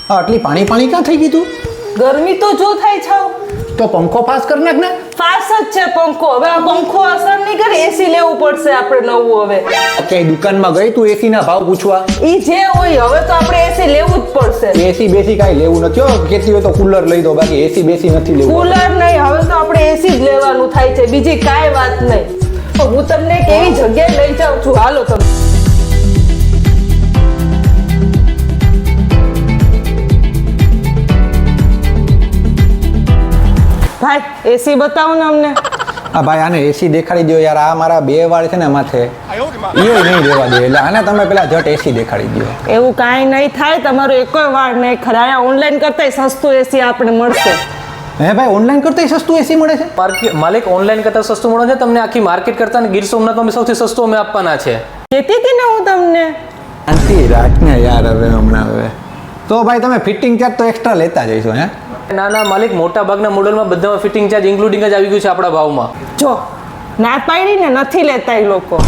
હા, આટલી પાણી પાણી ક્યાં થઈ ગઈ તું? ગરમી તો જો થાય છે તો પંખો પાસ કરી નાખ ને. ફાસ જ છે પંખો. હવે આ પંખો અસર નહીં કરે, એસી લેવું પડશે આપણે નવું. હવે ક્યાંય દુકાનમાં ગઈ તું એસી ના ભાવ પૂછવા? ઈ જે હોય હવે તો આપણે એસી લેવું જ પડશે. એસી બેસી કાંઈ લેવું નથી હો. કેતી હોય તો કુલર લઈ દો, બાકી એસી બેસી નથી લેવું. કુલર નહીં, હવે તો આપણે એસી જ લેવાનું થાય છે, બીજી કાંઈ વાત નહીં. તો હું તમને એક એવી જગ્યાએ લઈ જાઉં છું, હાલો તમે. ભાઈ એસી બતાવો ને અમને. હા ભાઈ, આને એસી દેખાડી દો યાર. આ મારા બે વાળ છે ને માથે, એ નહીં રહેવા દે. એટલે આને તમે પેલા જટ એસી દેખાડી દો. એવું કાંઈ નહીં થાય, તમારો એકોય વાળ નહીં ખરા. ઓનલાઈન કરતા સસ્તું એસી આપણે મળશે. હે ભાઈ, ઓનલાઈન કરતા સસ્તું એસી મળે છે? માલિક ઓનલાઈન કરતા સસ્તું મળે છે તમને. આખી માર્કેટ કરતા ગીર સોમનાથમાં અમે સૌથી સસ્તું અમે આપવાના છે. કહેતી હતી ને હું તમને. શાંતિ રાખને યાર. હવે હમણાં તો ભાઈ તમે ફિટિંગ ચાર્જ તો એક્સ્ટ્રા લેતા જઈશો હે? ના ના માલિક, મોટા ભાગના મોડલમાં બધામાં ફિટિંગ ચાર્જ ઇન્ક્લુડિંગ જ આવી ગયું છે આપણા ભાવમાં. જો ના પાડી ને નથી લેતા એ લોકો.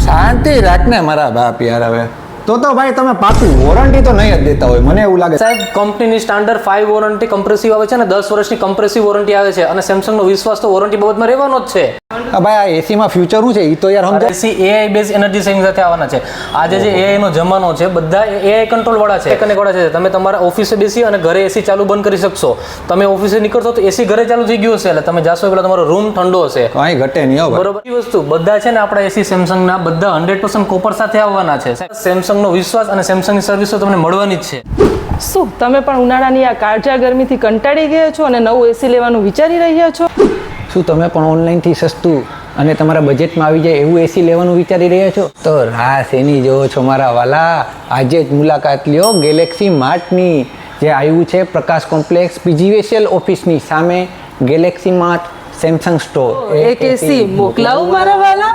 શાંતિ રાખને મારા બાપ યાર. હવે તો ભાઈ તમે પાછું વોરંટી તો નહીં જ દેતા હોય મને એવું લાગે. સાહેબ, કંપનીની સ્ટાન્ડર્ડ 5 વોરંટી કમ્પ્રેસિવ આવે છે અને 10 વર્ષની કમ્પ્રેસિવ વોરંટી આવે છે અને સેમસંગનો વિશ્વાસ તો વોરંટી બાબતમાં રહેવાનો જ છે. ભાઈ આ એસીમાં ફ્યુચર શું છે એ તો યાર સમજો. એસી એઆઈ બેઝ એનર્જી સેવિંગ સાથે આવવાના છે. આજે જે એઆઈ નો જમાનો છે, બધા એઆઈ કંટ્રોલ વાળા છે, કનેક્ટ વાળા છે. તમે તમારા ઓફિસે બેસી અને ઘરે એસી ચાલુ બંધ કરી શકશો. તમે ઓફિસે નીકળશો તો એસી ઘરે ચાલુ થઈ ગયું હશે, એટલે તમે જાશો પેલા તમારો રૂમ ઠંડો હશે. કાંઈ ઘટે નહીં હો ભાઈ. બરોબર. એ વસ્તુ બધા છે ને આપણા એસી સેમસંગના બધા 100% કોપર સાથે આવવાના છે. સેમસંગનો વિશ્વાસ અને સેમસંગની સર્વિસ તો તમને મળવાની જ છે. શું તમે પણ ઉનાળાની આ કાળઝાળ ગરમીથી કંટાળી ગયા છો અને નવું એસી લેવાનું વિચારી રહ્યા છો? શું તમે પણ ઓનલાઈનથી સસ્તું અને તમારા બજેટમાં આવી જાય એવું એસી લેવાનું વિચારી રહ્યા છો? તો રાહ શેની જોવો છો મારા વાલા? આજે જ મુલાકાત લ્યો ગેલેક્સી માર્ટની, જે આવ્યું છે પ્રકાશ કોમ્પ્લેક્સ પીજીવીસીએલ ઓફિસની સામે. Galaxy Mart Samsung store. એક એસી મોકલાવું મારા વાલા.